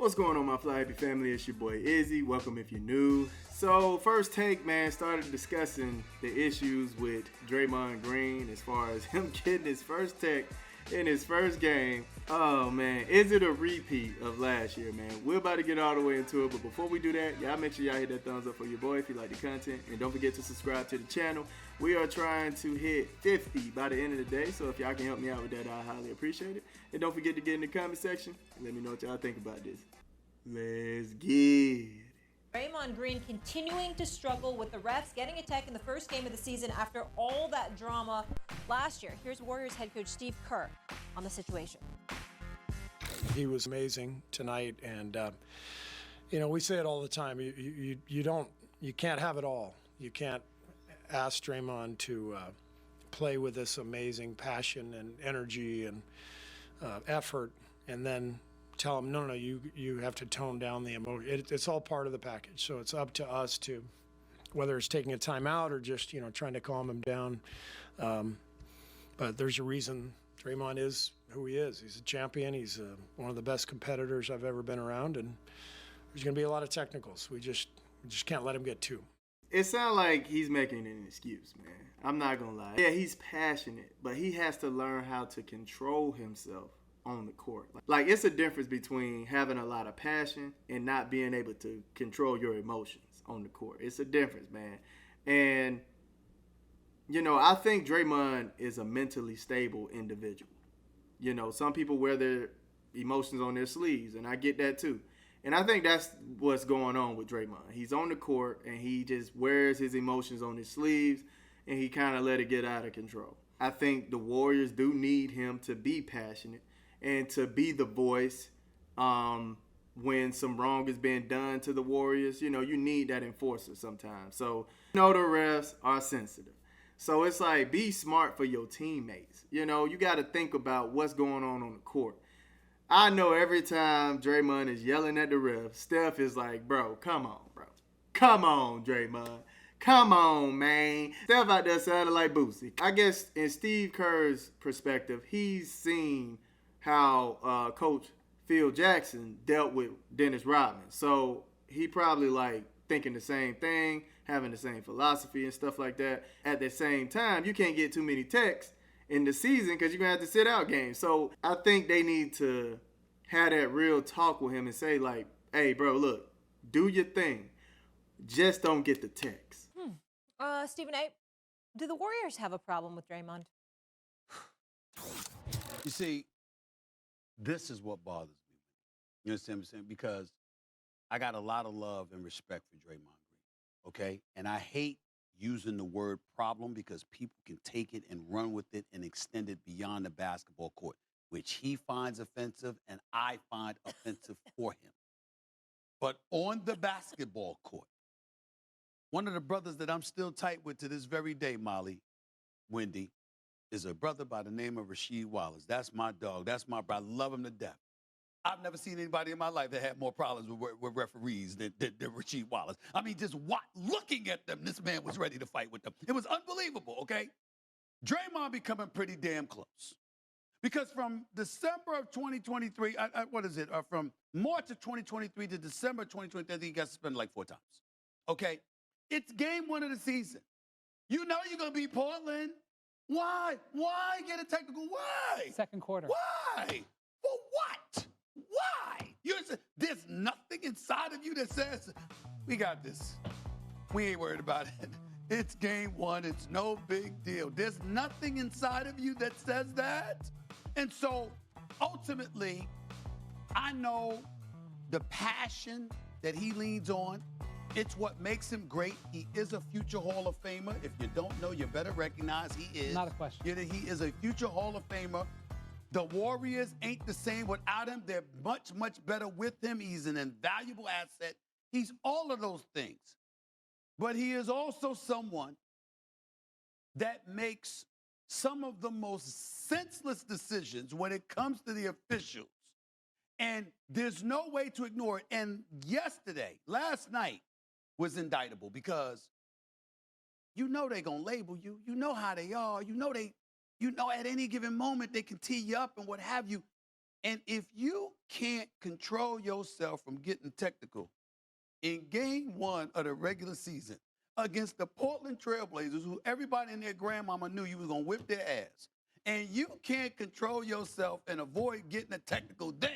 What's going on, my Fly Happy family? It's your boy Izzy. Welcome if you're new. So, first take, man, started discussing the issues with Draymond Green as far as him getting his first tech in his first game. Oh, man, is it a repeat of last year, man? We're about to get all the way into it, but before we do that, y'all make sure y'all hit that thumbs up for your boy if you like the content, and don't forget to subscribe to the channel. We are trying to hit 50 by the end of the day, so if y'all can help me out with that, I highly appreciate it. And don't forget to get in the comment section and let me know what y'all think about this. Let's get it. Draymond Green continuing to struggle with the refs, getting a tech in the first game of the season after all that drama last year. Here's Warriors head coach Steve Kerr on the situation. He was amazing tonight, and we say it all the time. You can't have it all. You can't ask Draymond to play with this amazing passion and energy and effort, and then tell him, no, you have to tone down the emotion. It's all part of the package. So it's up to us to, whether it's taking a timeout or just, trying to calm him down. But there's a reason Draymond is who he is. He's a champion. He's one of the best competitors I've ever been around. And there's going to be a lot of technicals. We just can't let him get two. It sounds like he's making an excuse, man. I'm not going to lie. Yeah, he's passionate, but he has to learn how to control himself on the court. Like, it's a difference between having a lot of passion and not being able to control your emotions on the court. It's a difference, man. And, I think Draymond is a mentally stable individual. Some people wear their emotions on their sleeves, and I get that too. And I think that's what's going on with Draymond. He's on the court, and he just wears his emotions on his sleeves, and he kind of let it get out of control. I think the Warriors do need him to be passionate and to be the voice when some wrong is being done to the Warriors. You need that enforcer sometimes. So, the refs are sensitive. So it's like, be smart for your teammates. You got to think about what's going on the court. I know every time Draymond is yelling at the ref, Steph is like, bro, come on, bro. Come on, Draymond. Come on, man. Steph out there sounding like Boosie. I guess in Steve Kerr's perspective, he's seen how Coach Phil Jackson dealt with Dennis Rodman. So he probably thinking the same thing, having the same philosophy and stuff like that. At the same time, you can't get too many texts in the season because you're going to have to sit out games. So I think they need to have that real talk with him and say, hey, bro, look, do your thing. Just don't get the text. Stephen A., do the Warriors have a problem with Draymond? You see, this is what bothers me. You understand what I'm saying? Because I got a lot of love and respect for Draymond Green, okay? And I hate using the word problem because people can take it and run with it and extend it beyond the basketball court, which he finds offensive and I find offensive for him. But on the basketball court, one of the brothers that I'm still tight with to this very day, Molly, Wendy, is a brother by the name of Rasheed Wallace. That's my dog. That's my brother. I love him to death. I've never seen anybody in my life that had more problems with referees than Rasheed Wallace. I mean, just looking at them, this man was ready to fight with them. It was unbelievable, okay? Draymond becoming pretty damn close. Because from December of 2023, from March of 2023 to December of 2023, I think he got suspended 4 times, okay? It's game 1 of the season. You know you're going to beat Portland. Why? Why get a technical? Why? Second quarter. Why? For what? Why? There's nothing inside of you that says, we got this. We ain't worried about it. It's game 1. It's no big deal. There's nothing inside of you that says that. And so, ultimately, I know the passion that he leans on. It's what makes him great. He is a future Hall of Famer. If you don't know, you better recognize he is. Not a question. He is a future Hall of Famer. The Warriors ain't the same without him. They're much, much better with him. He's an invaluable asset. He's all of those things. But he is also someone that makes some of the most senseless decisions when it comes to the officials. And there's no way to ignore it. And last night, was indictable because they're going to label you. You know how they are. You know at any given moment they can tee you up and what have you. And if you can't control yourself from getting technical in game 1 of the regular season against the Portland Trailblazers, who everybody and their grandmama knew you was going to whip their ass, and you can't control yourself and avoid getting a technical, then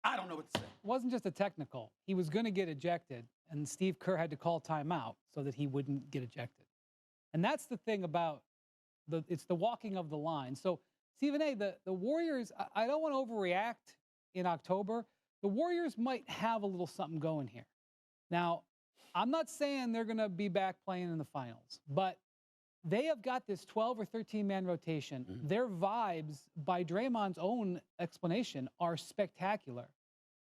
I don't know what to say. It wasn't just a technical. He was going to get ejected, and Steve Kerr had to call timeout so that he wouldn't get ejected. And that's the thing about it's the walking of the line. So, Stephen A., the Warriors, I don't want to overreact in October. The Warriors might have a little something going here. Now, I'm not saying they're going to be back playing in the finals, but they have got this 12 or 13-man rotation. Mm-hmm. Their vibes, by Draymond's own explanation, are spectacular.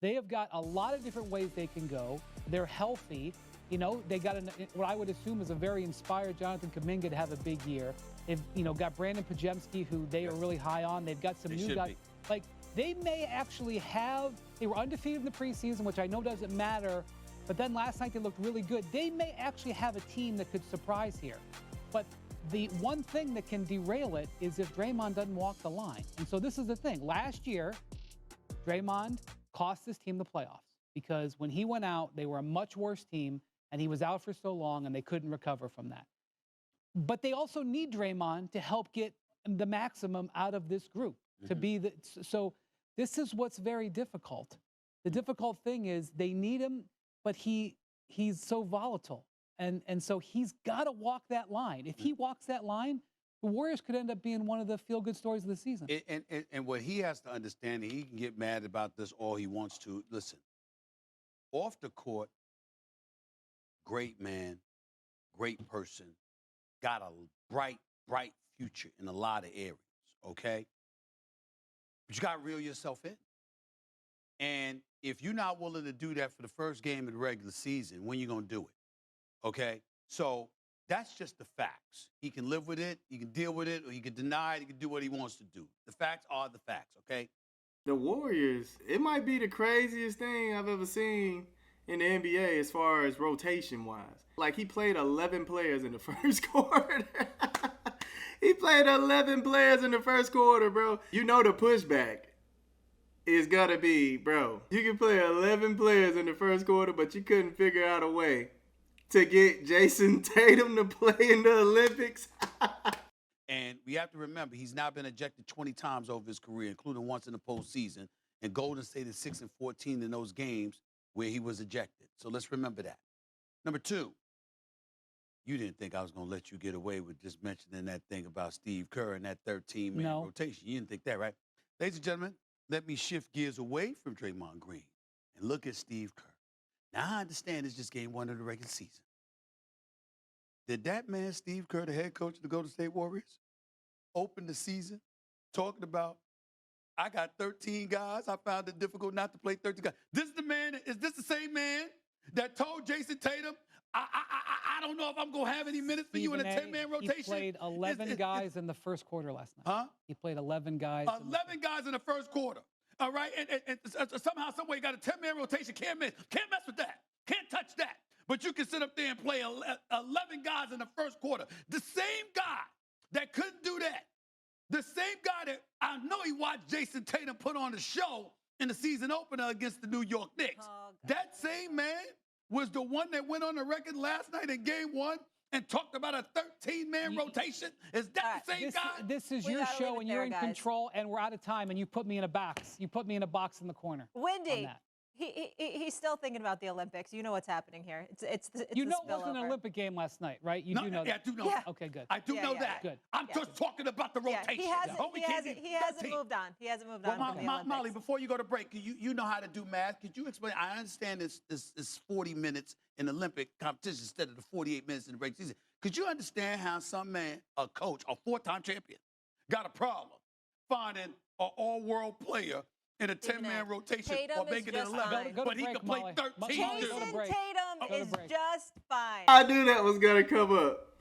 They have got a lot of different ways they can go. They're healthy. You know, they got what I would assume is a very inspired Jonathan Kuminga to have a big year. They've, got Brandon Pajemski, who they are really high on. They've got some new guys. Like, they may actually they were undefeated in the preseason, which I know doesn't matter, but then last night they looked really good. They may actually have a team that could surprise here. But the one thing that can derail it is if Draymond doesn't walk the line. And so this is the thing. Last year, Draymond cost this team the playoffs because when he went out, they were a much worse team, and he was out for so long, and they couldn't recover from that. But they also need Draymond to help get the maximum out of this group. Mm-hmm. So this is what's very difficult. The difficult thing is they need him, but he's so volatile. And so he's got to walk that line. If he walks that line, the Warriors could end up being one of the feel-good stories of the season. And what he has to understand, and he can get mad about this all he wants to. Listen, off the court, great man, great person, got a bright, bright future in a lot of areas, okay? But you got to reel yourself in. And if you're not willing to do that for the first game of the regular season, when you going to do it? Okay? So that's just the facts. He can live with it, he can deal with it, or he can deny it, he can do what he wants to do. The facts are the facts, okay? The Warriors, it might be the craziest thing I've ever seen in the NBA as far as rotation-wise. Like, he played 11 players in the first quarter. He played 11 players in the first quarter, bro. You know the pushback is going to be, bro, you can play 11 players in the first quarter, but you couldn't figure out a way to get Jason Tatum to play in the Olympics. And we have to remember, he's now been ejected 20 times over his career, including once in the postseason. And Golden State is 6-14 in those games where he was ejected. So let's remember that. Number two, you didn't think I was going to let you get away with just mentioning that thing about Steve Kerr and that 13-man rotation. You didn't think that, right? Ladies and gentlemen, let me shift gears away from Draymond Green and look at Steve Kerr. Now, I understand it's just game 1 of the regular season. Did that man, Steve Kerr, the head coach of the Golden State Warriors, open the season talking about, I got 13 guys. I found it difficult not to play 13 guys. Is this the same man that told Jason Tatum, I don't know if I'm going to have any minutes for you in a 10-man rotation? He played 11 guys in the first quarter last night. Huh? He played 11 guys. 11 guys in the first quarter. All right? And somehow, some way, you got a 10-man rotation. Can't mess with that. Can't touch that. But you can sit up there and play 11 guys in the first quarter. The same guy that couldn't do that. The same guy that I know he watched Jason Tatum put on the show in the season opener against the New York Knicks. Oh, that same man was the one that went on the record last night in game 1 and talked about a 13-man rotation. Is that the same guy? This is your show, and you're in control, and we're out of time, and you put me in a box. You put me in a box in the corner. Wendy, he's still thinking about the Olympics. You know what's happening here. It's you know it wasn't an Olympic game last night, right? You do know that. I do know that. Okay, good. I do know that. Good. I'm just talking about the rotation. He hasn't moved on. He hasn't moved on from the Olympics. Molly, before you go to break, you know how to do math. Could you explain? I understand it's 40 minutes in Olympic competition instead of the 48 minutes in the regular season. Could you understand how some man, a coach, a 4-time champion, got a problem finding an all-world player in a 10-man rotation or making it 11, but he can play 13. Jason Tatum is just fine. I knew that was going to come up.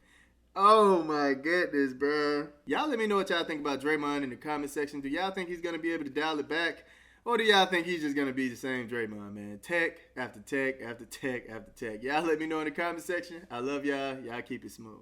Oh, my goodness, bro. Y'all let me know what y'all think about Draymond in the comment section. Do y'all think he's going to be able to dial it back? Or do y'all think he's just going to be the same Draymond, man? Tech after tech after tech after tech. Y'all let me know in the comment section. I love y'all. Y'all keep it smooth.